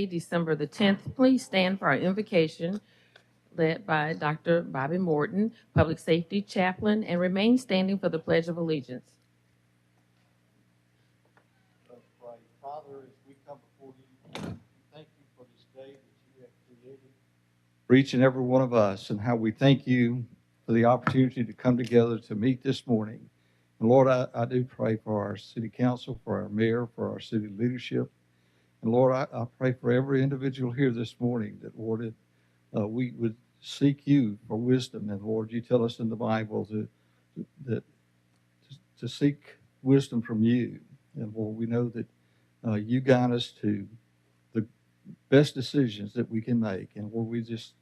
December the 10th. Please stand for our invocation led by Dr. Bobby Morton, Public Safety Chaplain, and remain standing for the Pledge of Allegiance. Let's pray. Father, as we come before you, we thank you for this day that you have created for each and every one of us, and how we thank you for the opportunity to come together to meet this morning. And Lord, I do pray for our city council, for our mayor, for our city leadership. And Lord, I pray for every individual here this morning that, Lord, we would seek you for wisdom. And Lord, you tell us in the Bible to seek wisdom from you. And Lord, we know that you guide us to the best decisions that we can make. And Lord, we just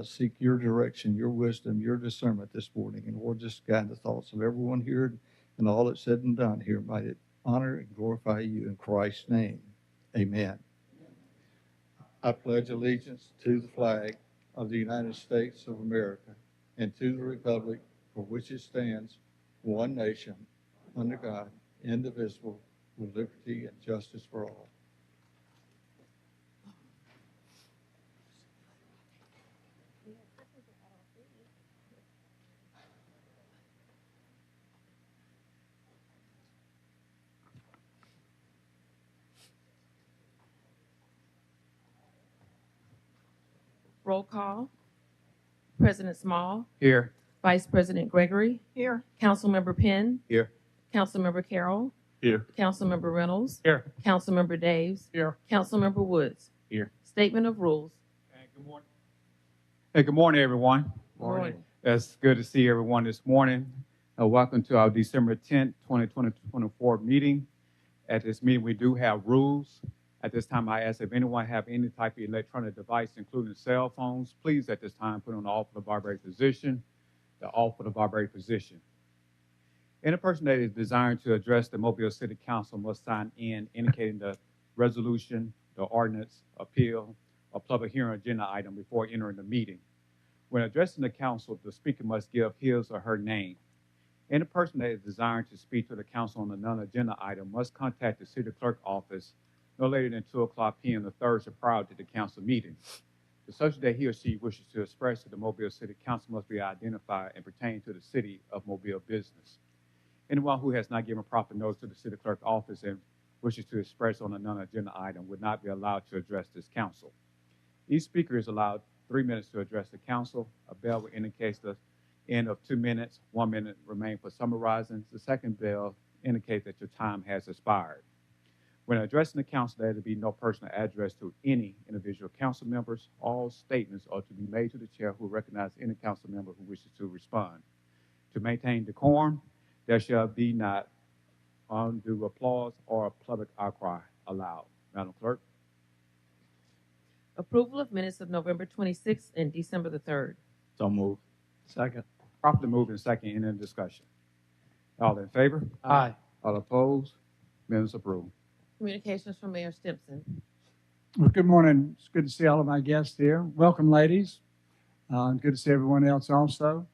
seek your direction, your wisdom, your discernment this morning. And Lord, just guide the thoughts of everyone here and all that's said and done here. Might it honor and glorify you in Christ's name. Amen. I pledge allegiance to the flag of the United States of America and to the republic for which it stands, one nation, under God, indivisible, with liberty and justice for all. Roll call. President Small. Here. Vice President Gregory. Here. Councilmember Penn. Here. Councilmember Carroll. Here. Councilmember Reynolds. Here. Councilmember Daves. Here. Councilmember Woods. Here. Statement of rules. Good morning. Hey, good morning, everyone. Morning. It's good to see everyone this morning. Welcome to our December 10th, 2024 meeting. At this meeting, we do have rules. At this time, I ask if anyone have any type of electronic device, including cell phones, please at this time put on the off for the vibrate position, the off for the vibrate position. Any person that is desiring to address the Mobile City Council must sign in indicating the resolution, the ordinance, appeal, or public hearing agenda item before entering the meeting. When addressing the council, the speaker must give his or her name. Any person that is desiring to speak to the council on a non-agenda item must contact the city clerk office no later than 2:00 p.m. the Thursday prior to the council meeting. The subject that he or she wishes to express to the Mobile City Council must be identified and pertain to the city of Mobile business. Anyone who has not given proper notice to the city clerk office and wishes to express on a non-agenda item would not be allowed to address this council. Each speaker is allowed 3 minutes to address the council. A bell will indicate the end of 2 minutes. 1 minute remains for summarizing. The second bell indicates that your time has expired. When addressing the council, there will be no personal address to any individual council members. All statements are to be made to the chair who recognizes any council member who wishes to respond. To maintain decorum, there shall be not undue applause or public outcry allowed. Madam Clerk. Approval of minutes of November 26th and December the 3rd. So moved. Second. Properly moved and second. Any discussion? All in favor? Aye. All opposed? Minutes approved. Communications from Mayor Stimpson. Well, good morning. It's good to see all of my guests here. Welcome, ladies. Good to see everyone else also.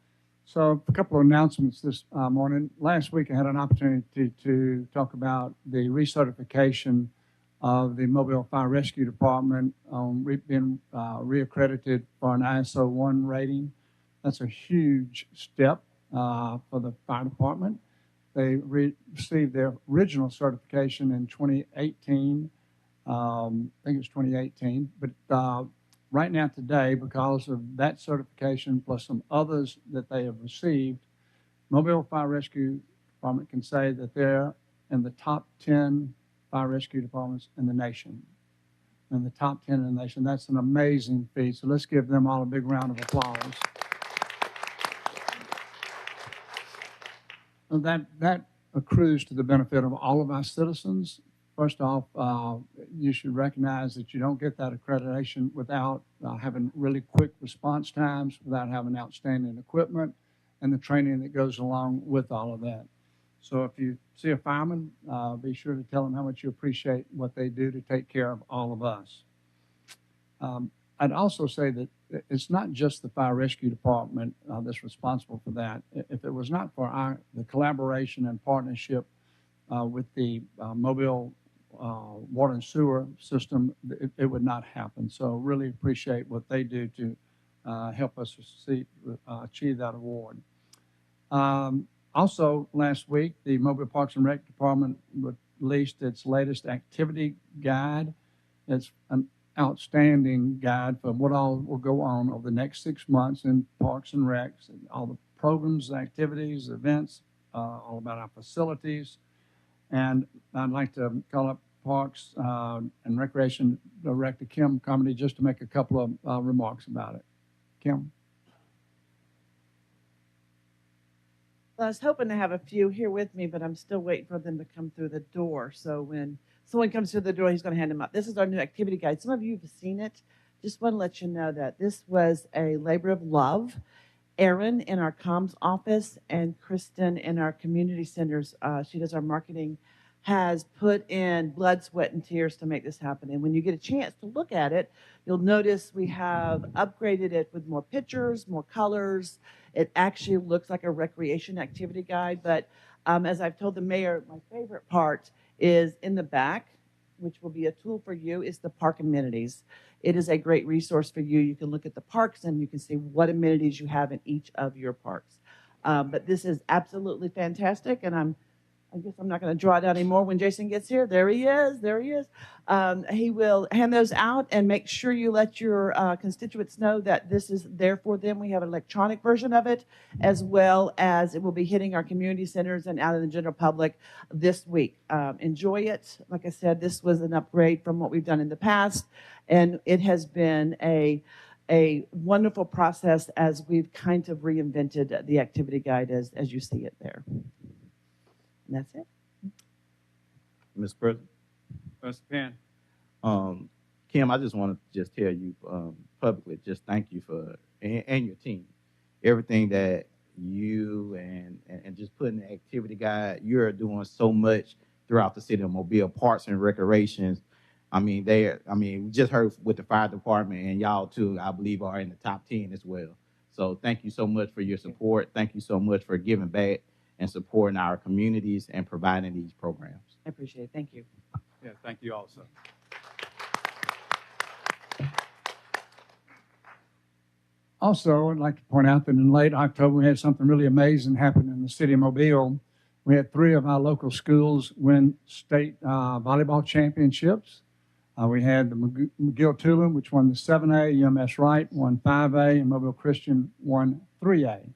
So a couple of announcements this morning. Last week I had an opportunity to talk about the recertification of the Mobile Fire Rescue Department being reaccredited for an ISO 1 rating. That's a huge step for the fire department. They received their original certification in 2018. I think it was 2018. But right now today, because of that certification plus some others that they have received, Mobile Fire Rescue Department can say that they're in the top 10 fire rescue departments in the nation. In the top 10 in the nation. That's an amazing feat. So let's give them all a big round of applause. That accrues to the benefit of all of our citizens. First off, you should recognize that you don't get that accreditation without having really quick response times, without having outstanding equipment, and the training that goes along with all of that. So if you see a fireman, be sure to tell them how much you appreciate what they do to take care of all of us. I'd also say that it's not just the fire rescue department that's responsible for that. If it was not for the collaboration and partnership with the Mobile water and sewer system, it would not happen. So really appreciate what they do to help us achieve that award. Also, last week, the Mobile Parks and Rec Department released its latest activity guide. It's an outstanding guide for what all will go on over the next 6 months in Parks and Recs, and all the programs, activities, events, all about our facilities. And I'd like to call up Parks and Recreation Director Kim Carmody just to make a couple of remarks about it. Kim? Well, I was hoping to have a few here with me, but I'm still waiting for them to come through the door. So when someone comes through the door, he's going to hand them up. This is our new activity guide. Some of you have seen it. Just want to let you know that this was a labor of love. Erin in our comms office and Kristen in our community centers, she does our marketing, has put in blood, sweat, and tears to make this happen. And when you get a chance to look at it, you'll notice we have upgraded it with more pictures, more colors. It actually looks like a recreation activity guide. But as I've told the mayor, my favorite part is in the back, which will be a tool for you, is the park amenities. It is a great resource for you. You can look at the parks and you can see what amenities you have in each of your parks. But this is absolutely fantastic, and I guess I'm not going to draw it out anymore. When Jason gets here, there he is. There he is. He will hand those out and make sure you let your constituents know that this is there for them. We have an electronic version of it, as well as it will be hitting our community centers and out in the general public this week. Enjoy it. Like I said, this was an upgrade from what we've done in the past, and it has been a wonderful process as we've kind of reinvented the activity guide as you see it there. And that's it. Mr. President. Mr. Penn. Kim, I just want to just tell you publicly, just thank you for, and your team, everything that you and just putting the activity guide, you're doing so much throughout the city of Mobile, Parks and Recreations. We just heard with the fire department, and y'all too, I believe, are in the top 10 as well. So thank you so much for your support. Thank you so much for giving back and supporting our communities and providing these programs. I appreciate it. Thank you. Yeah, thank you also. Also, I'd like to point out that in late October, we had something really amazing happen in the city of Mobile. We had 3 of our local schools win state volleyball championships. We had the McGill-Tulane, which won the 7A, UMS Wright won 5A, and Mobile Christian won 3A.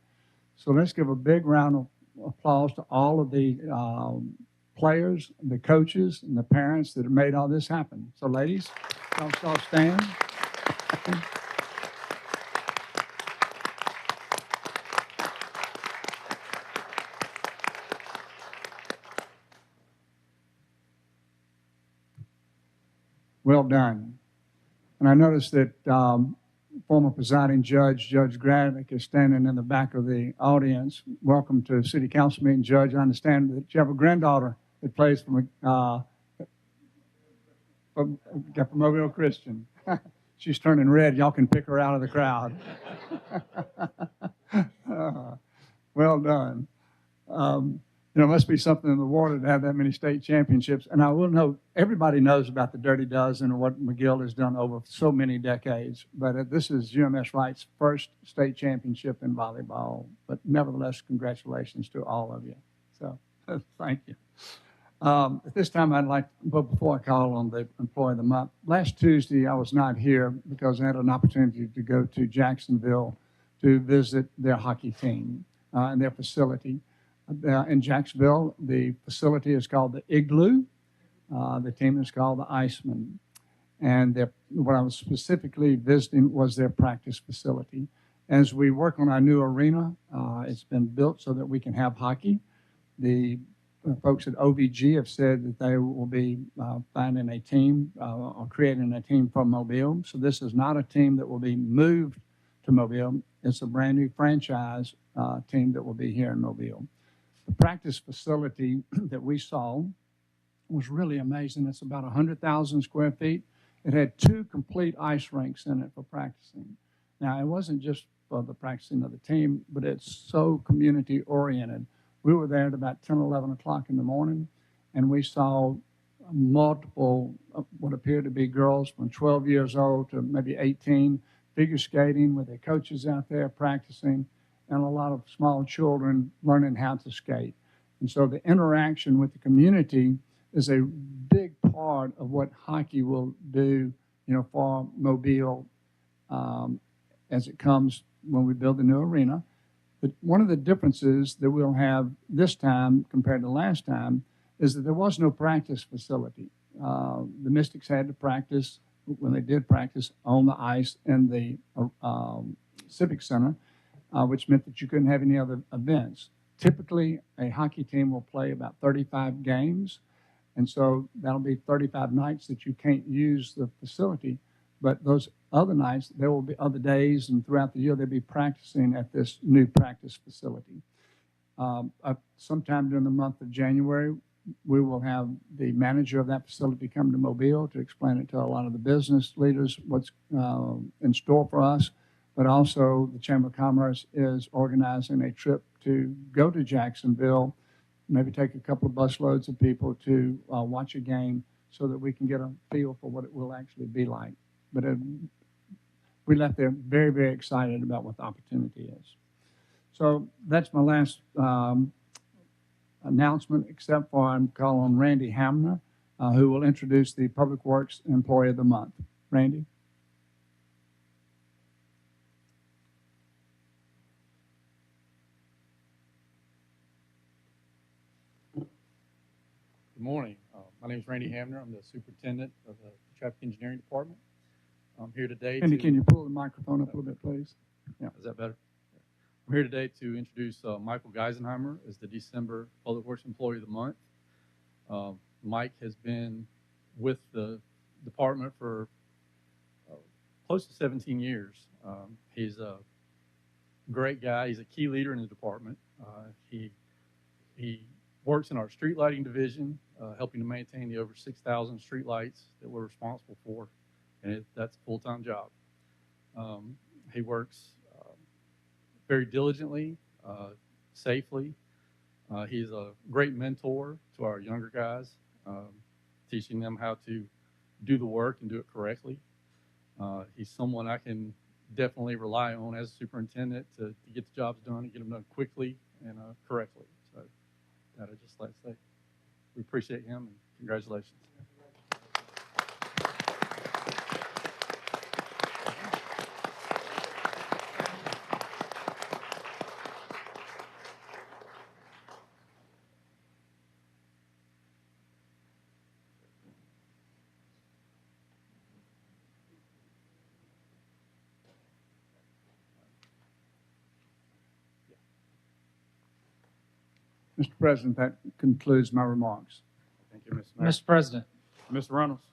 So let's give a big round of applause to all of the players, the coaches, and the parents that have made all this happen. So ladies, y'all stand. Well done. And I noticed that former presiding judge, Judge Graddick, is standing in the back of the audience. Welcome to the City Council meeting, Judge. I understand that you have a granddaughter that plays for Mobile Christian. She's turning red. Y'all can pick her out of the crowd. Well done. It must be something in the water to have that many state championships. And I will note, everybody knows about the Dirty Dozen and what McGill has done over so many decades. But this is UMS Wright's first state championship in volleyball. But nevertheless, congratulations to all of you. So thank you. At this time, I'd like, but before I call on the Employee of the Month, last Tuesday I was not here because I had an opportunity to go to Jacksonville to visit their hockey team and their facility. In Jacksonville, the facility is called the Igloo. The team is called the Iceman. And what I was specifically visiting was their practice facility. As we work on our new arena, it's been built so that we can have hockey. The folks at OVG have said that they will be finding a team or creating a team from Mobile. So this is not a team that will be moved to Mobile. It's a brand new franchise team that will be here in Mobile. The practice facility that we saw was really amazing. It's about 100,000 square feet. It had 2 complete ice rinks in it for practicing. Now, it wasn't just for the practicing of the team, but it's so community-oriented. We were there at about 10, 11 o'clock in the morning, and we saw multiple, what appear to be girls from 12 years old to maybe 18, figure skating with their coaches out there practicing, and a lot of small children learning how to skate. And so the interaction with the community is a big part of what hockey will do, for Mobile as it comes when we build the new arena. But one of the differences that we'll have this time compared to last time is that there was no practice facility. The Mystics had to practice, when they did practice, on the ice in the Civic Center, which meant that you couldn't have any other events. Typically, a hockey team will play about 35 games, and so that'll be 35 nights that you can't use the facility. But those other nights, there will be other days, and throughout the year, they'll be practicing at this new practice facility. Sometime during the month of January, we will have the manager of that facility come to Mobile to explain it to a lot of the business leaders what's in store for us. But also, the Chamber of Commerce is organizing a trip to go to Jacksonville, maybe take a couple of busloads of people to watch a game so that we can get a feel for what it will actually be like. But we left there very, very excited about what the opportunity is. So that's my last announcement, except for I'm calling on Randy Hamner, who will introduce the Public Works Employee of the Month. Randy? Good morning. My name is Randy Hamner. I'm the superintendent of the traffic engineering department. I'm here today. Randy, can you pull the microphone up a little bit, please? Yeah. Is that better? I'm here today to introduce Michael Geisenheimer as the December Public Works Employee of the Month. Mike has been with the department for close to 17 years. He's a great guy. He's a key leader in the department. He works in our street lighting division, helping to maintain the over 6,000 street lights that we're responsible for, and that's a full-time job. He works very diligently, safely. He's a great mentor to our younger guys, teaching them how to do the work and do it correctly. He's someone I can definitely rely on as a superintendent to get the jobs done and get them done quickly and correctly. So that I'd just like to say we appreciate him and congratulations. Mr. President, that concludes my remarks. Thank you, Mr. Mayor. Mr. President, Mr. Reynolds.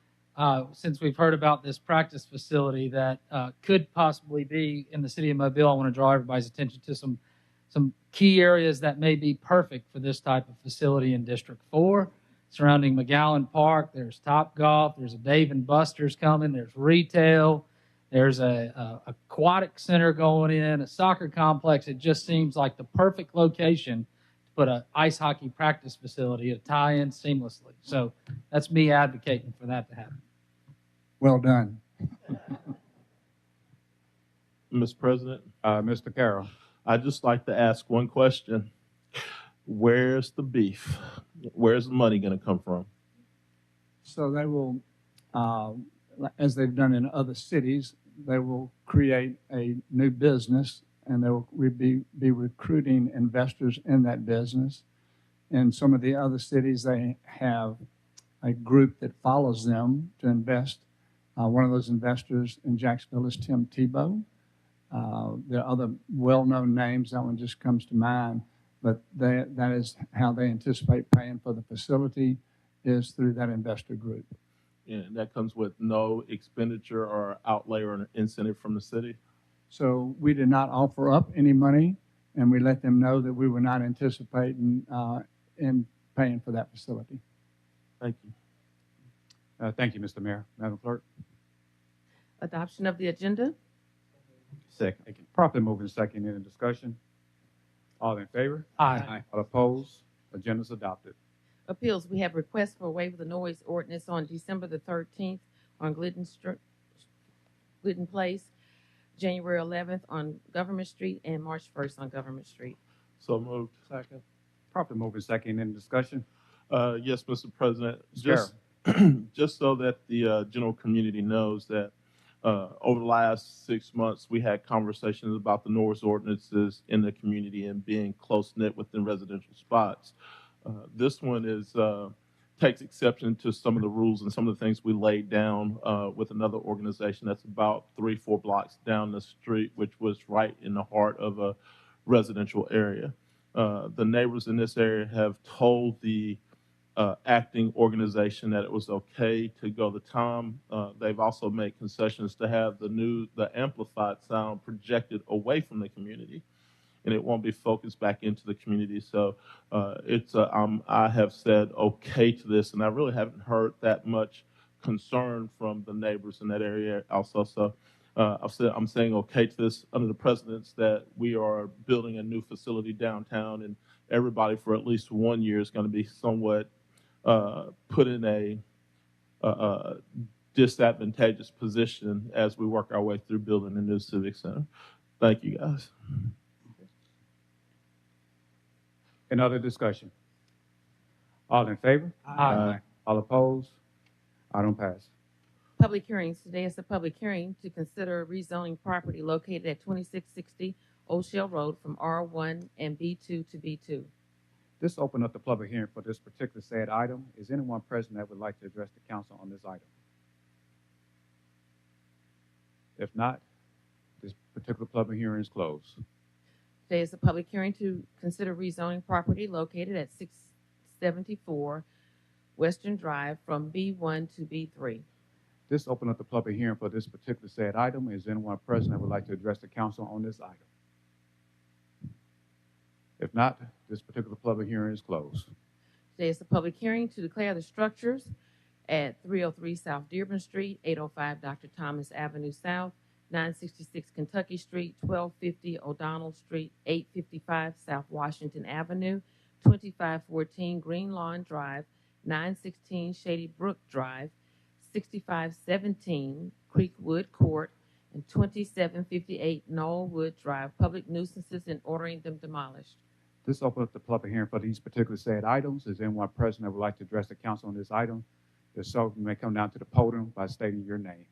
since we've heard about this practice facility that could possibly be in the city of Mobile, I want to draw everybody's attention to some key areas that may be perfect for this type of facility in District 4. Surrounding McGowan Park, there's Topgolf, there's a Dave & Buster's coming, there's retail, there's a aquatic center going in, a soccer complex. It just seems like the perfect location to put an ice hockey practice facility to tie in seamlessly. So that's me advocating for that to happen. Well done. Mr. President, Mr. Carroll. I'd just like to ask one question. Where's the beef? Where's the money going to come from? So they will, as they've done in other cities, they will create a new business and they will be recruiting investors in that business. In some of the other cities, they have a group that follows them to invest. One of those investors in Jacksonville is Tim Tebow. There are other well-known names. That one just comes to mind. But that is how they anticipate paying for the facility, is through that investor group. And that comes with no expenditure or outlay or an incentive from the city? So we did not offer up any money, and we let them know that we were not anticipating in paying for that facility. Thank you. Thank you, Mr. Mayor. Madam Clerk. Adoption of the agenda. Second. Thank you. Properly moving second in discussion. All in favor? Aye. All opposed? Agenda is adopted. Appeals, we have requests for waiver of the noise ordinance on December the 13th on Glidden Place, January 11th on Government Street, and March 1st on Government Street. So moved. Second. Properly moved and second. Any discussion? Yes, Mr. President. Mr. Just so that the general community knows that over the last 6 months, we had conversations about the noise ordinances in the community and being close knit within residential spots. This one takes exception to some of the rules and some of the things we laid down with another organization that's about 3-4 blocks down the street, which was right in the heart of a residential area. The neighbors in this area have told the acting organization that it was okay to go the time. They've also made concessions to have the amplified sound projected away from the community, and it won't be focused back into the community. So I have said okay to this, and I really haven't heard that much concern from the neighbors in that area also. So I'm saying okay to this under the precedence that we are building a new facility downtown, and everybody for at least 1 year is going to be somewhat put in a disadvantageous position as we work our way through building a new civic center. Thank you, guys. Any other discussion? All in favor? Aye. All opposed? Item pass. Public hearings. Today is a public hearing to consider rezoning property located at 2660 Old Shell Road from R1 and B2 to B2. This opened up the public hearing for this particular said item. Is anyone present that would like to address the council on this item? If not, this particular public hearing is closed. Today is a public hearing to consider rezoning property located at 674 Western Drive from B1 to B3. This opened up the public hearing for this particular said item. Is anyone present that would like to address the council on this item? If not, this particular public hearing is closed. Today is a public hearing to declare the structures at 303 South Dearborn Street, 805 Dr. Thomas Avenue South, 966 Kentucky Street, 1250 O'Donnell Street, 855 South Washington Avenue, 2514 Green Lawn Drive, 916 Shady Brook Drive, 6517 Creekwood Court, and 2758 Knollwood Drive, public nuisances, and ordering them demolished. This opened up the public hearing for these particular said items. Is anyone present that would like to address the council on this item? If so, you may come down to the podium by stating your name.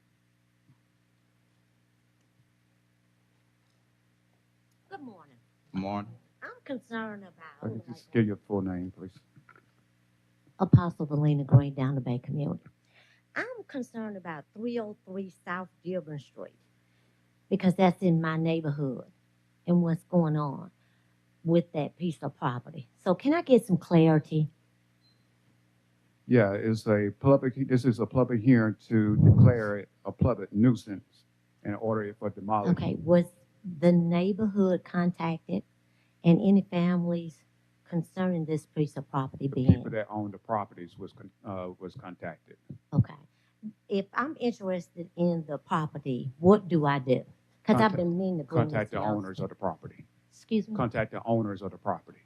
Good morning. Morning. I'm concerned about Just give your full name, please. Apostle Valina Green down the Bay community. I'm concerned about 303 South Dearborn Street because that's in my neighborhood and what's going on with that piece of property. So can I get some clarity? Yeah, this is a public hearing to declare it a public nuisance and order it for demolition. Okay, was the neighborhood contacted and any families concerning this piece of property The being? people that own the properties was contacted. Okay. If I'm interested in the property, what do I do? Because I've been meaning to bring Contact this the to owners of the property. Excuse me? Contact the owners of the property.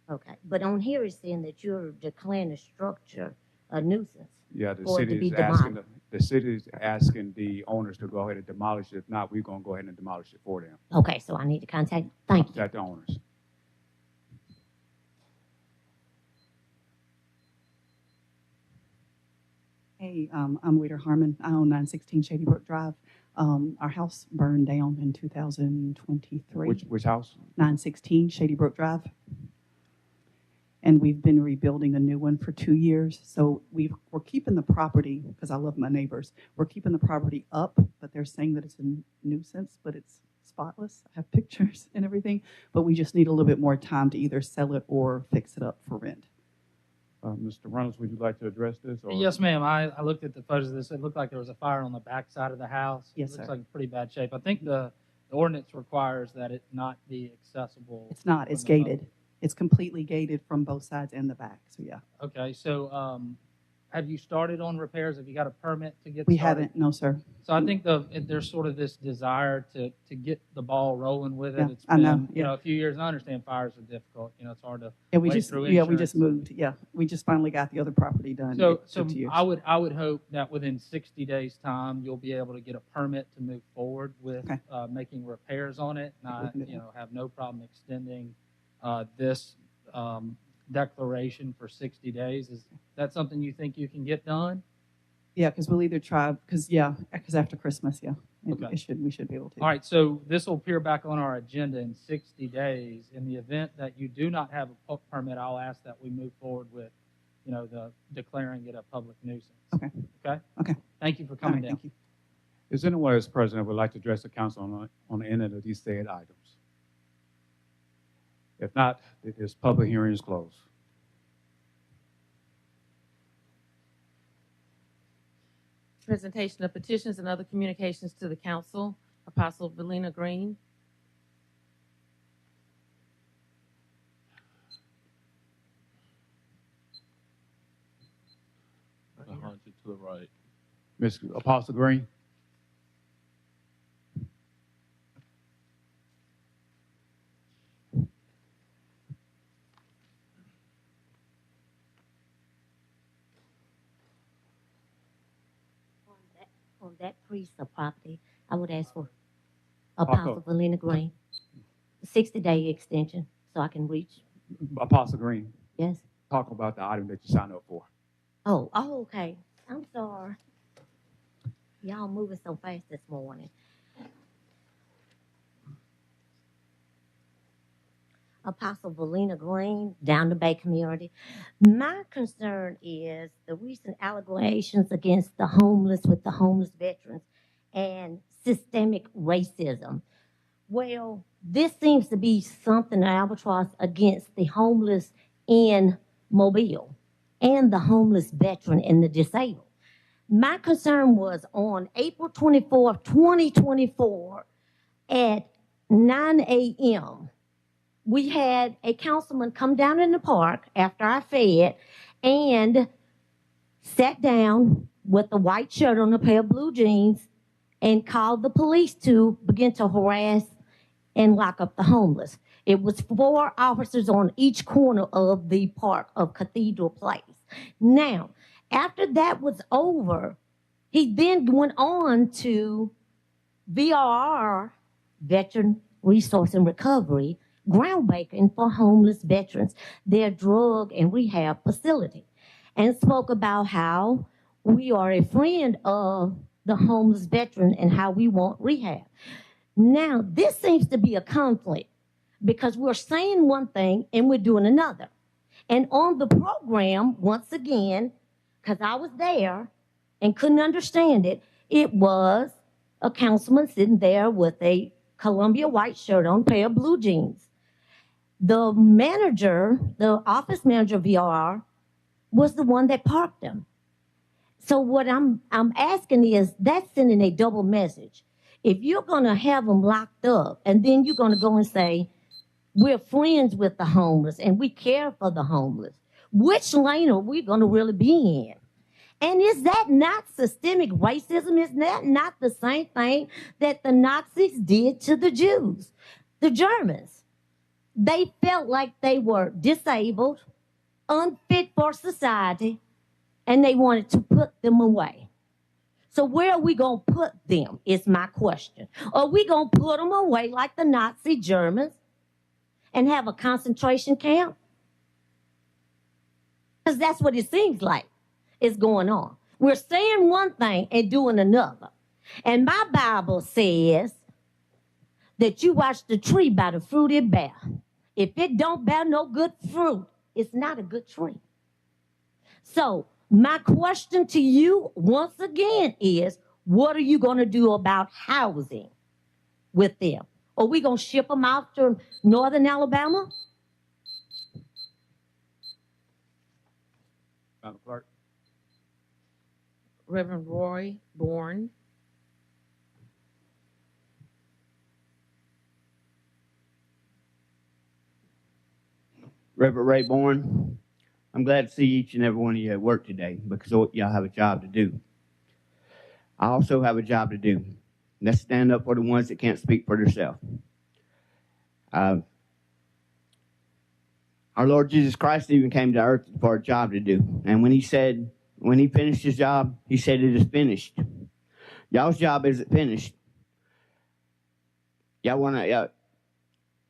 Okay, but on here it's saying that you're declaring the structure a nuisance. Yeah, the For it to city be is asking demolished. the city is asking the owners to go ahead and demolish it. If not, we're gonna go ahead and demolish it for them. Okay, so I need to contact, thank you. Contact the owners. Hey, I'm Weeder Harmon. I own 916 Shady Brook Drive. Our house burned down in 2023. Which house? 916 Shady Brook Drive. And we've been rebuilding a new one for 2 years. So we're keeping the property, because I love my neighbors, we're keeping the property up, but they're saying that it's a nuisance, but it's spotless. I have pictures and everything, but we just need a little bit more time to either sell it or fix it up for rent. Mr. Reynolds, would you like to address this? Or? Yes, ma'am. I looked at the photos of this. It looked like there was a fire on the back side of the house. Yes, It looks sir. like pretty bad shape. I think the ordinance requires that it not be accessible. It's not, it's from the gated. It's completely gated from both sides and the back, so yeah. Okay, so have you started on repairs? Have you got a permit to get We started? haven't, no, sir. So I think there's sort of this desire to get the ball rolling with it. Yeah, It's I been, know, you yeah. know, a few years. I understand fires are difficult. You know, it's hard to Yeah, we wade just, through yeah, we just insurance. moved. Yeah, we just finally got the other property done. So, It took 2 years. I would hope that within 60 days' time, you'll be able to get a permit to move forward with Okay. making repairs on it. And I, We can do you know, have no problem extending this declaration for 60 days. Is that something you think you can get done? Yeah, because we'll either try, because after Christmas, yeah, Okay. we should be able to. All right, so this will appear back on our agenda in 60 days. In the event that you do not have a permit, I'll ask that we move forward with, you know, the declaring it a public nuisance. Okay. Okay? Okay. Thank you for All coming right, down. thank you. Is anyone as president would like to address the council on the end of these said items? If not, this public hearing is closed. Presentation of petitions and other communications to the council. Apostle Valina Green. Behind you to the right. Ms. Apostle Green? On that piece of property, I would ask for Apostle Valina Green, 60-day extension, so I can reach, Apostle Green, yes? talk about the item that you signed up for. Oh, okay. I'm sorry. Y'all moving so fast this morning. Apostle Valina Green, Down the Bay community. My concern is the recent allegations against the homeless with the homeless veterans and systemic racism. Well, this seems to be something, an albatross against the homeless in Mobile and the homeless veteran and the disabled. My concern was on April 24th, 2024 at 9 a.m., we had a councilman come down in the park after I fed and sat down with a white shirt on, a pair of blue jeans, and called the police to begin to harass and lock up the homeless. It was 4 officers on each corner of the park of Cathedral Place. Now, after that was over, he then went on to VRR, Veteran Resource and Recovery, groundbreaking for homeless veterans, their drug and rehab facility, and spoke about how we are a friend of the homeless veteran and how we want rehab. Now, this seems to be a conflict because we're saying one thing and we're doing another. And on the program, once again, because I was there and couldn't understand it, it was a councilman sitting there with a Columbia white shirt on, pair of blue jeans. The manager, the office manager of VRR, was the one that parked them. So what I'm asking is, that's sending a double message. If you're going to have them locked up and then you're going to go and say, we're friends with the homeless and we care for the homeless, which lane are we going to really be in? And is that not systemic racism? Is that not the same thing that the Nazis did to the Jews, the Germans? They felt like they were disabled, unfit for society, and they wanted to put them away. So where are we going to put them is my question. Are we going to put them away like the Nazi Germans and have a concentration camp? Because that's what it seems like is going on. We're saying one thing and doing another. And my Bible says that you watch the tree by the fruit it bear. If it don't bear no good fruit, it's not a good tree. So my question to you once again is, what are you going to do about housing with them? Are we going to ship them out to northern Alabama? Madam Clerk. Reverend Roy Bourne. Reverend Ray Bourne, I'm glad to see each and every one of you at work today because y'all have a job to do. I also have a job to do. Let's stand up for the ones that can't speak for themselves. Our Lord Jesus Christ even came to earth for a job to do. And when he finished his job, he said it is finished. Y'all's job isn't finished. Y'all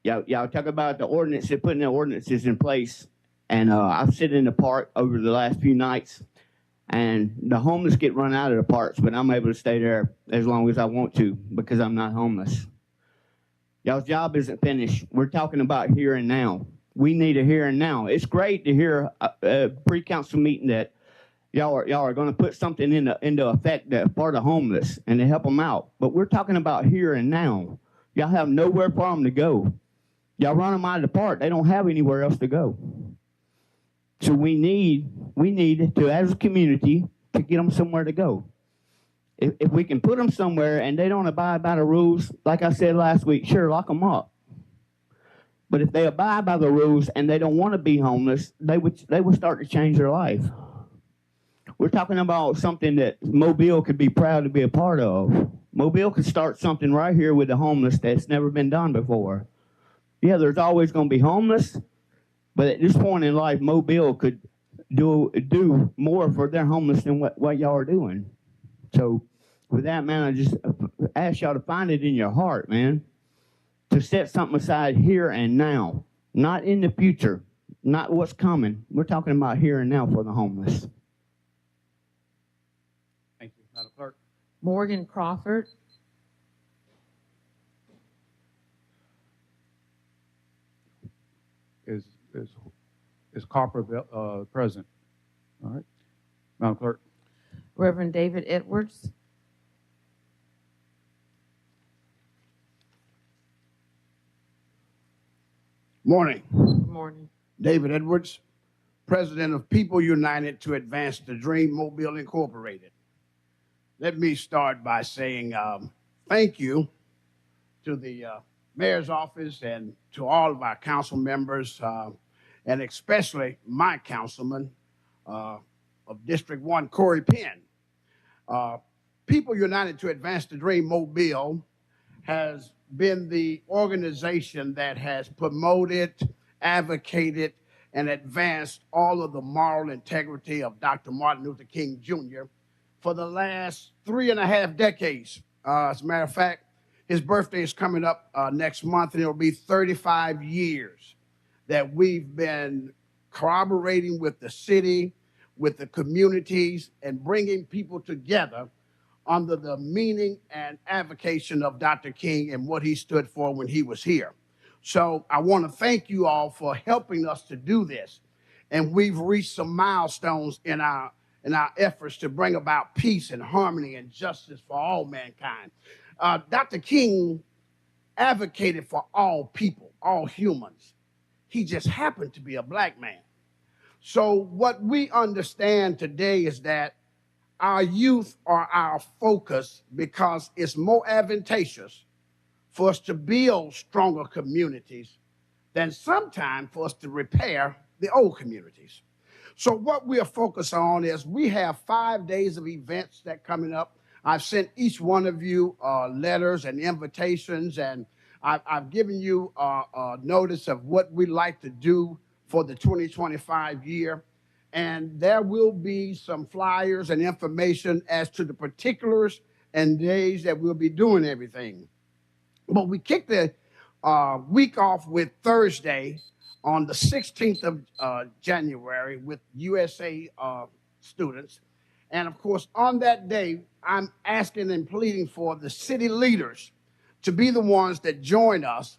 talk about the ordinances, putting the ordinances in place. And I've sat in the park over the last few nights, and the homeless get run out of the parks, but I'm able to stay there as long as I want to because I'm not homeless. Y'all's job isn't finished. We're talking about here and now. We need a here and now. It's great to hear a pre-council meeting that y'all are going to put something into effect that for the homeless and to help them out. But we're talking about here and now. Y'all have nowhere for them to go. Y'all run them out of the park. They don't have anywhere else to go. So we need to, as a community, to get them somewhere to go. If we can put them somewhere and they don't abide by the rules, like I said last week, sure, lock them up. But if they abide by the rules and they don't want to be homeless, they would start to change their life. We're talking about something that Mobile could be proud to be a part of. Mobile could start something right here with the homeless that's never been done before. Yeah, there's always going to be homeless, but at this point in life, Mobile could do more for their homeless than what y'all are doing. So with that, man, I just ask y'all to find it in your heart, man, to set something aside here and now, not in the future, not what's coming. We're talking about here and now for the homeless. Thank you, Madam Clerk. Morgan Crawford. Is Copper present? All right. Madam Clerk. Reverend David Edwards. Morning. Good morning. David Edwards, President of People United to Advance the Dream Mobile Incorporated. Let me start by saying thank you to the mayor's office and to all of our council members, and especially my councilman of District 1, Corey Penn. People United to Advance the Dream Mobile has been the organization that has promoted, advocated, and advanced all of the moral integrity of Dr. Martin Luther King Jr. for the last 3.5 decades. As a matter of fact, his birthday is coming up next month, and it'll be 35 years that we've been corroborating with the city, with the communities, and bringing people together under the meaning and avocation of Dr. King and what he stood for when he was here. So I want to thank you all for helping us to do this. And we've reached some milestones in our efforts to bring about peace and harmony and justice for all mankind. Dr. King advocated for all people, all humans. He just happened to be a black man. So what we understand today is that our youth are our focus because it's more advantageous for us to build stronger communities than sometimes for us to repair the old communities. So what we're focused on is we have 5 days of events that coming up. I've sent each one of you letters and invitations, and I've given you a notice of what we'd like to do for the 2025 year. And there will be some flyers and information as to the particulars and days that we'll be doing everything. But we kicked the week off with Thursday on the 16th of January with USA students. And of course, on that day, I'm asking and pleading for the city leaders to be the ones that join us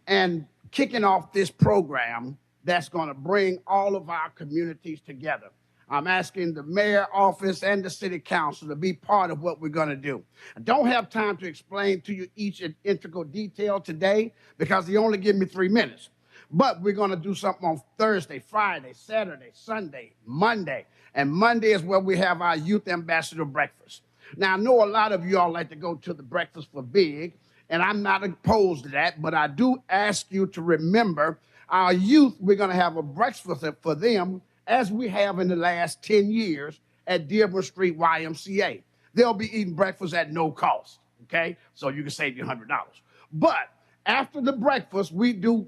and kicking off this program that's going to bring all of our communities together. I'm asking the mayor office and the city council to be part of what we're going to do. I don't have time to explain to you each integral detail today because they only give me 3 minutes. But we're going to do something on Thursday, Friday, Saturday, Sunday, Monday. And Monday is where we have our youth ambassador breakfast. Now, I know a lot of you all like to go to the Breakfast for Big, and I'm not opposed to that, but I do ask you to remember our youth. We're going to have a breakfast for them as we have in the last 10 years at Dearborn Street YMCA. They'll be eating breakfast at no cost, okay? So you can save you $100. But after the breakfast, we do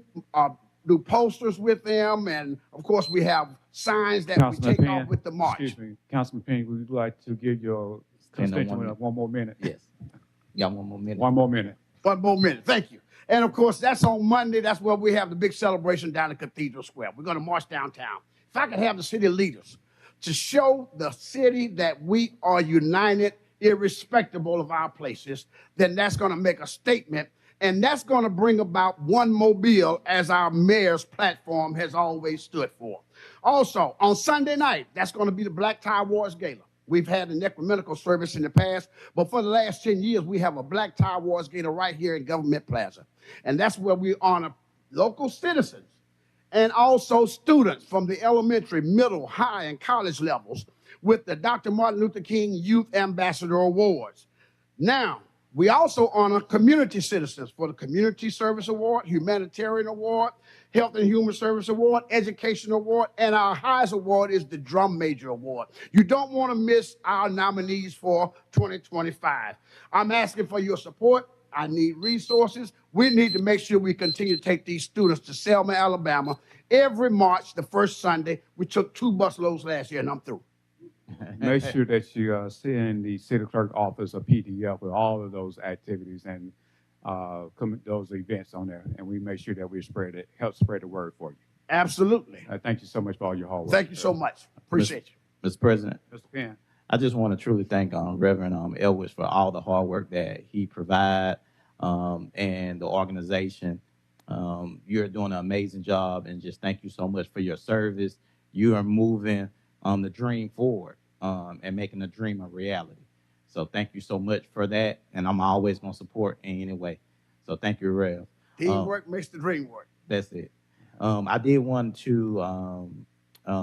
posters with them, and of course we have signs that Councilman we take Penn, off with the march. Excuse me, Councilman Penn, would you like to give your Stand on constituent one more minute? Yes. Got one more minute. One more minute. One more minute, thank you. And of course, that's on Monday. That's where we have the big celebration down at Cathedral Square. We're going to march downtown. If I could have the city leaders to show the city that we are united, irrespective of our places, then that's going to make a statement. And that's going to bring about one Mobile, as our mayor's platform has always stood for. Also, on Sunday night, that's going to be the Black Tie Awards Gala. We've had an ecumenical service in the past, but for the last 10 years, we have a Black Tie Awards Gala right here in Government Plaza. And that's where we honor local citizens and also students from the elementary, middle, high, and college levels with the Dr. Martin Luther King Youth Ambassador Awards. Now, we also honor community citizens for the Community Service Award, Humanitarian Award, Health and Human Service Award, Education Award, and our highest award is the Drum Major Award. You don't want to miss our nominees for 2025. I'm asking for your support. I need resources. We need to make sure we continue to take these students to Selma, Alabama. Every March, the first Sunday, we took 2 busloads last year, and I'm through. Make sure that you send the city clerk office a PDF with all of those activities and those events on there, and we make sure that we help spread the word for you. Absolutely. Thank you so much for all your hard work. Thank you so much. Appreciate you. Mr. President, Mr. Penn. I just want to truly thank Reverend Elwes for all the hard work that he provides and the organization. You're doing an amazing job, and just thank you so much for your service. You are moving the dream forward and making the dream a reality. So thank you so much for that, and I'm always going to support in any way. So thank you, Rev. Teamwork makes the dream work. That's it. I did want to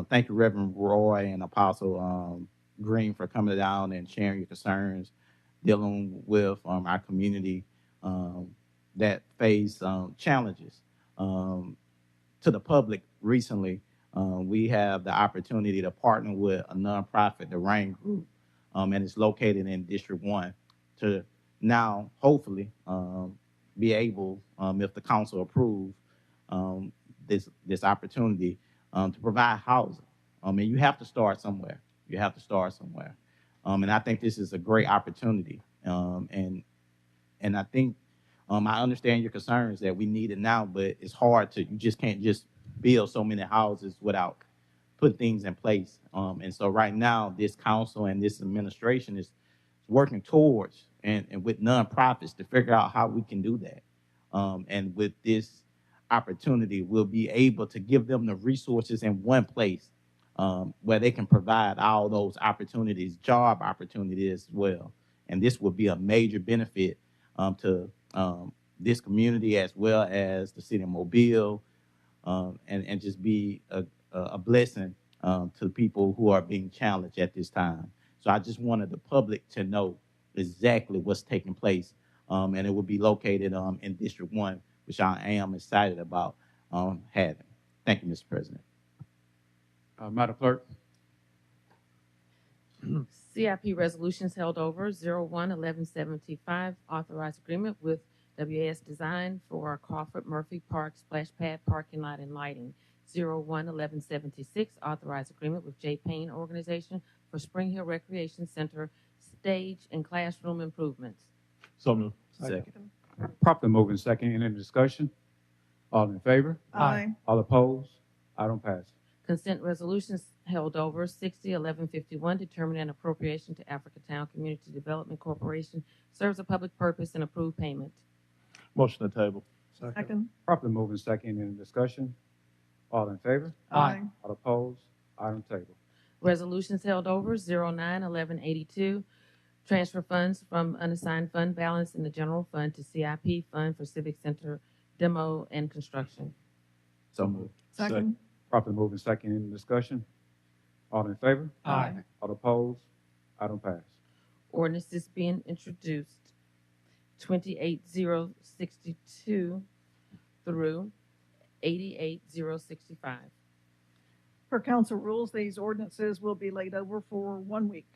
thank you, Reverend Roy and Apostle Green, for coming down and sharing your concerns, dealing with our community that face challenges. To the public recently, we have the opportunity to partner with a nonprofit, the Rain Group, and it's located in District 1, to now hopefully be able, if the council approves this opportunity, to provide housing. And you have to start somewhere. You have to start somewhere. And I think this is a great opportunity. And I think I understand your concerns that we need it now, but it's hard to, you just can't just build so many houses without putting things in place. And so right now, this council and this administration is working towards and with nonprofits to figure out how we can do that. And with this opportunity, we'll be able to give them the resources in one place where they can provide all those opportunities, job opportunities as well. And this will be a major benefit to this community as well as the city of Mobile, and just be a blessing to people who are being challenged at this time. So I just wanted the public to know exactly what's taking place, and it will be located in District 1, which I am excited about having. Thank you, Mr. President. Madam Clerk. CIP resolutions held over 01-1175, authorized agreement with WAS Design for Crawford Murphy Park splash pad parking lot and lighting. 01-1176, authorized agreement with J. Payne Organization for Spring Hill Recreation Center stage and classroom improvements. So moved. Second. Properly moving second. Any discussion? All in favor? Aye. All opposed? Item passes. Consent resolutions held over 60-1151, determining an appropriation to Africatown Community Development Corporation, serves a public purpose and approved payment. Motion to table. Second. Properly moving second. Any discussion? All in favor? Aye. All opposed? Item table. Resolutions held over 09-1182, transfer funds from unassigned fund balance in the general fund to CIP fund for Civic Center demo and construction. So moved. Second. Properly moving second. Any discussion? All in favor? Aye. All opposed? Item pass. Ordinances being introduced 28062 through 88065. Per council rules, these ordinances will be laid over for 1 week.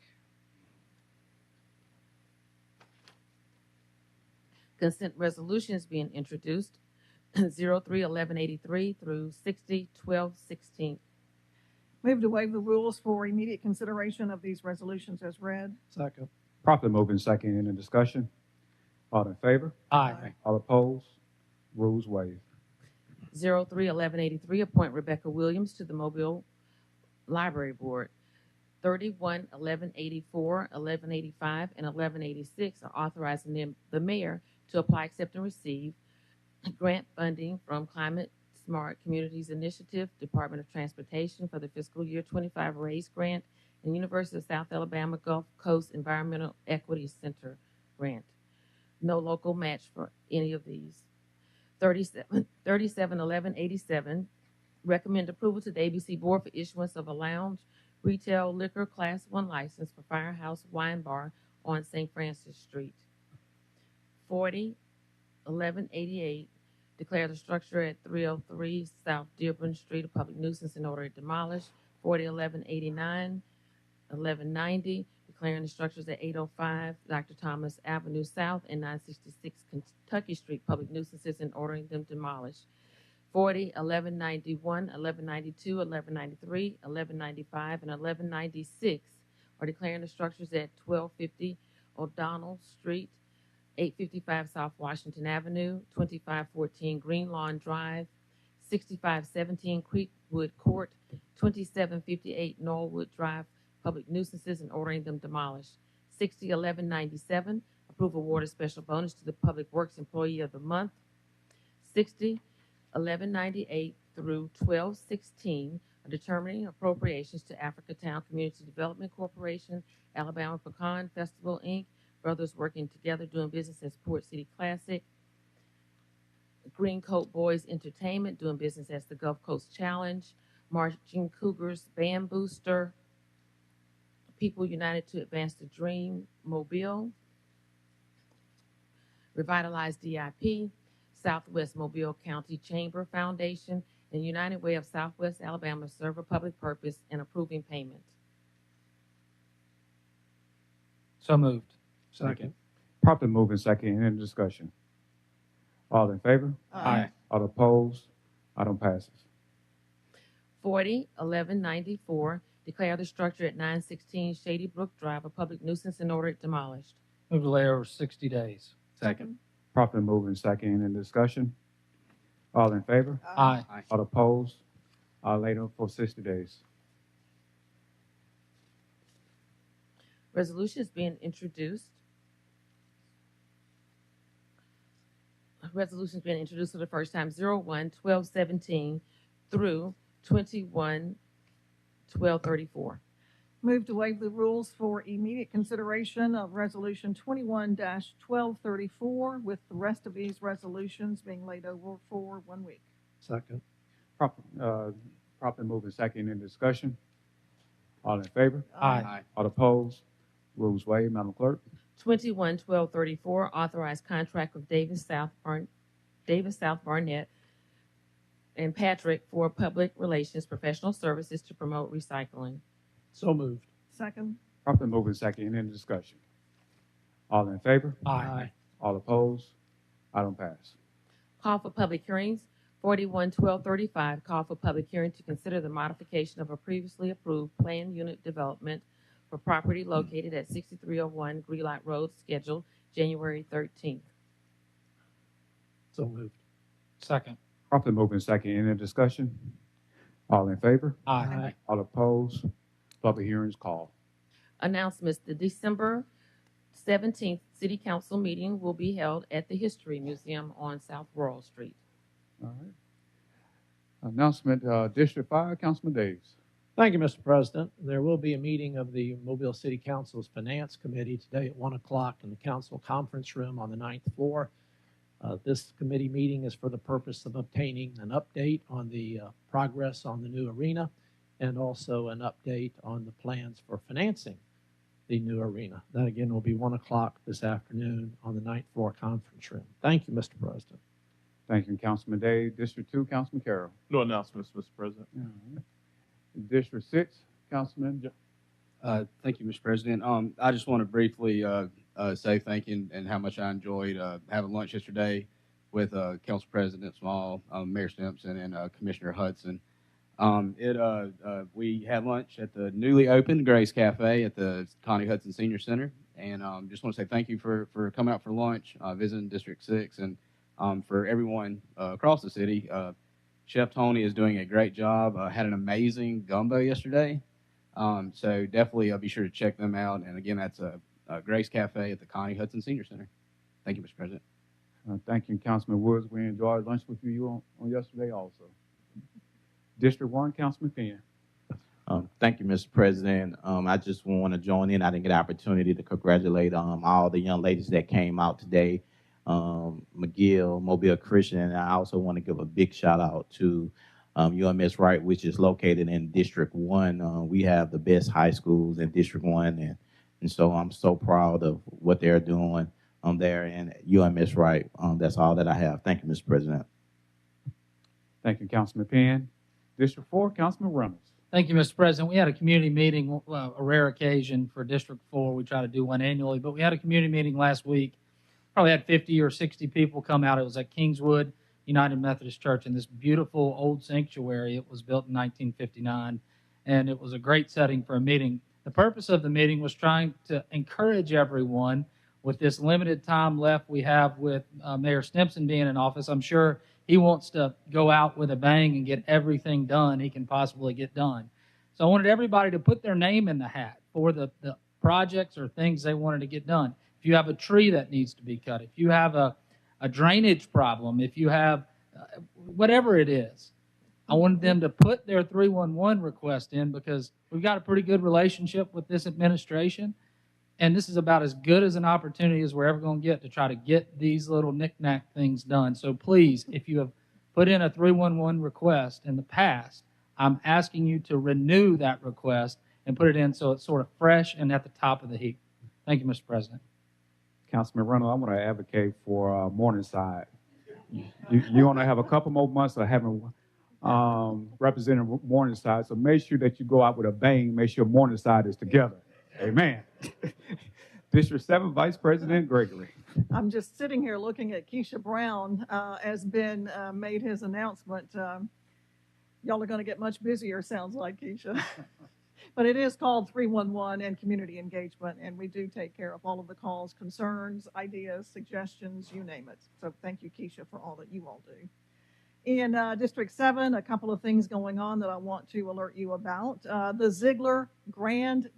Consent resolutions being introduced, 03-1183 through 60-1216. Move to waive the rules for immediate consideration of these resolutions as read. Second. Properly moved in second. Any discussion? All in favor? Aye. All opposed? Rules waived. 03-1183, appoint Rebecca Williams to the Mobile Library Board. 31-1184, 1185, and 1186 are authorizing the mayor to apply, accept, and receive grant funding from Climate Smart Communities Initiative, Department of Transportation for the fiscal year 25 RAISE grant, and University of South Alabama Gulf Coast Environmental Equity Center grant. No local match for any of these. 37-1187, recommend approval to the ABC Board for issuance of a lounge retail liquor Class 1 license for Firehouse Wine Bar on St. Francis Street. 40-1188, declare the structure at 303 South Dearborn Street a public nuisance in order to demolish. 40-1189, 1190, declaring the structures at 805 Dr. Thomas Avenue South and 966 Kentucky Street public nuisances and ordering them demolished. 40-1191, 1192, 1193, 1195, and 1196 are declaring the structures at 1250 O'Donnell Street, 855 South Washington Avenue, 2514 Green Lawn Drive, 6517 Creekwood Court, 2758 Norwood Drive, public nuisances and ordering them demolished. 60-1197, approve award of special bonus to the Public Works Employee of the Month. 60-1198 through 1216 are determining appropriations to Africatown Community Development Corporation, Alabama Pecan Festival, Inc., Brothers Working Together doing business as Port City Classic, Green Coat Boys Entertainment doing business as the Gulf Coast Challenge, Marching Cougars Band Booster, People United to Advance the Dream Mobile, Revitalize DIP, Southwest Mobile County Chamber Foundation, and United Way of Southwest Alabama serve a public purpose and approving payment. So moved. Second. Properly moved in second. Any discussion? All in favor? Aye. All opposed? Item passes. 40-1194, declare the structure at 916 Shady Brook Drive a public nuisance and order it demolished. Move to lay over 60 days. Second. Properly moved in second. Any discussion? All in favor? Aye. All opposed? Later for 60 days. Resolution is being introduced. Resolution is being introduced for the first time, 01-1217 through 21-1234. Move to waive the rules for immediate consideration of Resolution 21-1234, with the rest of these resolutions being laid over for 1 week. Second. Properly moved in second. Any discussion? All in favor? Aye. All opposed? Rules waived. Madam Clerk. 21-1234, authorized contract with Davis South Barnett and Patrick for public relations professional services to promote recycling. So moved. Second. Properly moved in second. Any discussion? All in favor? Aye. All opposed? Item pass. Call for public hearings. 41-1235, call for public hearing to consider the modification of a previously approved planned unit development for property located at 6301 Greenlock Road, scheduled January 13th. So moved. Second. Properly moved in second. Any discussion? All in favor? Aye. All opposed? Public hearings called. Announcements. The December 17th City Council meeting will be held at the History Museum on South Rural Street. All right. Announcement, District 5, Councilman Davis. Thank you, Mr. President. There will be a meeting of the Mobile City Council's Finance Committee today at 1 o'clock in the council conference room on the 9th floor. This committee meeting is for the purpose of obtaining an update on the progress on the new arena and also an update on the plans for financing the new arena. That again will be 1 o'clock this afternoon on the 9th floor conference room. Thank you, Mr. President. Thank you, Councilman Day. District 2, Councilman Carroll. No announcements, Mr. President. All right. District 6, Councilman. Thank you, Mr. President. I just want to briefly say thank you and how much I enjoyed having lunch yesterday with Council President Small, Mayor Stimpson, and Commissioner Hudson. We had lunch at the newly opened Grace Cafe at the Connie Hudson Senior Center, and just want to say thank you for coming out for lunch, visiting District 6, and for everyone across the city. Chef Tony is doing a great job. Had an amazing gumbo yesterday. So definitely be sure to check them out. And again, that's Grace Cafe at the Connie Hudson Senior Center. Thank you, Mr. President. Thank you, Councilman Woods. We enjoyed lunch with you on yesterday also. District 1, Councilman Penn. Thank you, Mr. President. I just want to join in. I didn't get an opportunity to congratulate all the young ladies that came out today. McGill, Mobile Christian, and I also want to give a big shout out to UMS Wright, which is located in District 1. We have the best high schools in District 1, and so I'm so proud of what they're doing there in UMS Wright. That's all that I have. Thank you, Mr. President. Thank you, Councilman Penn. District 4, Councilman Reynolds. Thank you, Mr. President. We had a community meeting, a rare occasion for District 4. We try to do one annually, but we had a community meeting last week. Probably had 50 or 60 people come out. It was at Kingswood United Methodist Church in this beautiful old sanctuary. It was built in 1959, and it was a great setting for a meeting. The purpose of the meeting was trying to encourage everyone with this limited time left we have with Mayor Stimpson being in office. I'm sure he wants to go out with a bang and get everything done he can possibly get done. So I wanted everybody to put their name in the hat for the projects or things they wanted to get done. If you have a tree that needs to be cut, if you have a drainage problem, if you have whatever it is, I wanted them to put their 311 request in because we've got a pretty good relationship with this administration, and this is about as good as an opportunity as we're ever going to get to try to get these little knick-knack things done. So please, if you have put in a 311 request in the past, I'm asking you to renew that request and put it in so it's sort of fresh and at the top of the heap. Thank you, Mr. President. Councilman Reynolds, I want to advocate for Morningside. You want to have a couple more months of having representing Morningside, so make sure that you go out with a bang. Make sure Morningside is together. Amen. District 7, Vice President Gregory. I'm just sitting here looking at Keisha Brown as Ben made his announcement. Y'all are going to get much busier, sounds like, Keisha. But it is called 311 and community engagement, and we do take care of all of the calls, concerns, ideas, suggestions, you name it. So thank you, Keisha, for all that you all do. In District 7, a couple of things going on that I want to alert you about. The Ziegler grand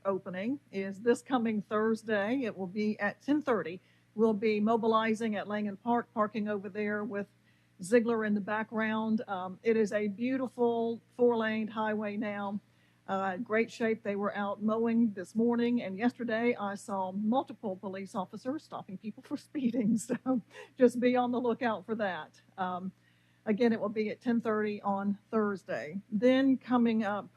opening is this coming Thursday. It will be at 10:30. We'll be mobilizing at Langen Park, parking over there with Ziegler in the background. It is a beautiful 4-lane highway now. Great shape. They were out mowing this morning, and yesterday I saw multiple police officers stopping people for speeding. So just be on the lookout for that. Again, it will be at 10:30 on Thursday. Then coming up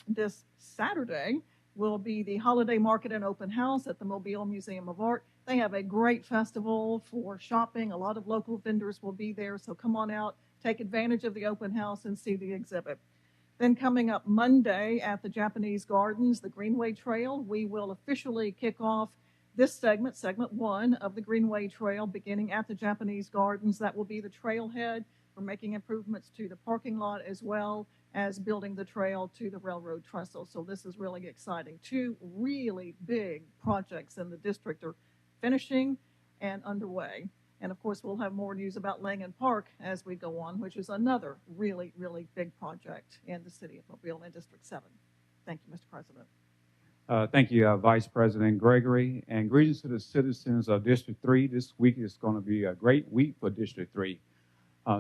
this Saturday will be the Holiday Market and Open House at the Mobile Museum of Art. They have a great festival for shopping. A lot of local vendors will be there, so come on out, take advantage of the open house and see the exhibit. Then coming up Monday at the Japanese Gardens, the Greenway Trail, we will officially kick off this segment 1 of the Greenway Trail, beginning at the Japanese Gardens. That will be the trailhead. We're making improvements to the parking lot as well as building the trail to the railroad trestle. So this is really exciting. 2 really big projects in the district are finishing and underway. And of course, we'll have more news about Langen Park as we go on, which is another really, really big project in the city of Mobile in District 7. Thank you, Mr. President. Thank you, Vice President Gregory, and greetings to the citizens of District 3. This week is going to be a great week for District 3.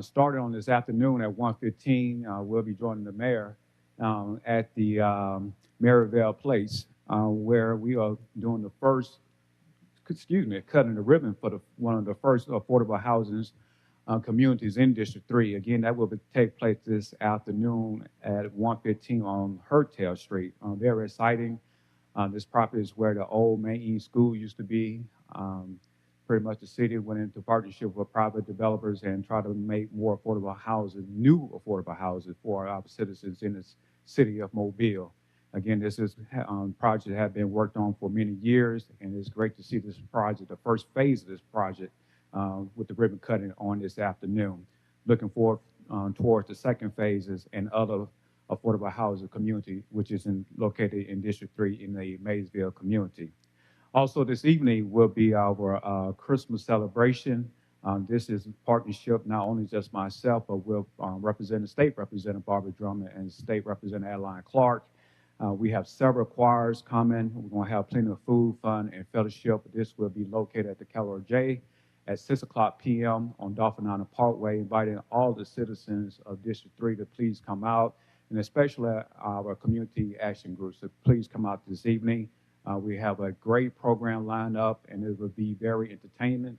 Starting on this afternoon at 1:15, we'll be joining the mayor at the Maryvale Place, where we are doing the first, cutting the ribbon for one of the first affordable housing communities in District 3. Again, that will take place this afternoon at 1:15 on Hertel Street. Very exciting. This property is where the old Maine School used to be. Pretty much the city went into partnership with private developers and tried to make more affordable housing, new affordable housing for our citizens in city of Mobile. Again, this is project that has been worked on for many years, and it's great to see this project, the first phase of this project, with the ribbon cutting on this afternoon. Looking forward towards the second phases and other affordable housing community, which is located in District 3 in the Maysville community. Also, this evening will be our Christmas celebration. This is a partnership, not only just myself, but we'll represent State Representative Barbara Drummond and State Representative Adeline Clark. We have several choirs coming. We're going to have plenty of food, fun, and fellowship. This will be located at the Keller J at 6 o'clock p.m. on Dolphin Island Parkway, inviting all the citizens of District 3 to please come out, and especially our community action groups. So please come out this evening. We have a great program lined up, and it will be very entertaining.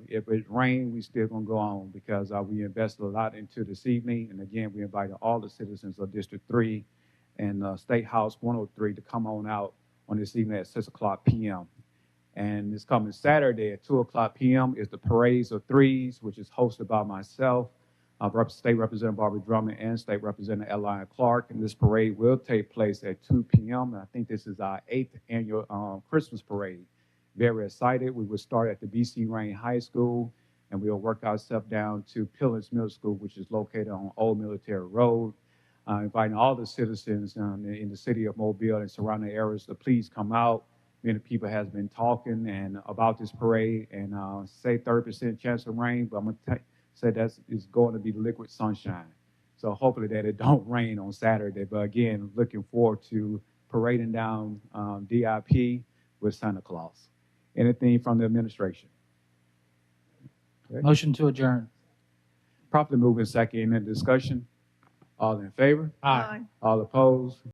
If it rains, we still going to go on because we invested a lot into this evening. And again, we invited all the citizens of District 3 and State House 103 to come on out on this evening at 6 o'clock p.m. And this coming Saturday at 2 o'clock p.m. is the Parades of Threes, which is hosted by myself, State Representative Barbara Drummond, and State Representative Adeline Clark. And this parade will take place at 2 p.m. And I think this is our 8th annual Christmas parade. Very excited. We will start at the BC Rain High School, and we'll work ourselves down to Pillars Middle School, which is located on Old Military Road. Inviting all the citizens in the city of Mobile and surrounding areas to please come out. Many people has been talking and about this parade, and say 30% chance of rain, but I'm going to say it's going to be liquid sunshine. So hopefully that it don't rain on Saturday. But again, looking forward to parading down DIP with Santa Claus. Anything from the administration? Okay. Motion to adjourn. Properly moving second in the discussion. All in favor? Aye. All opposed?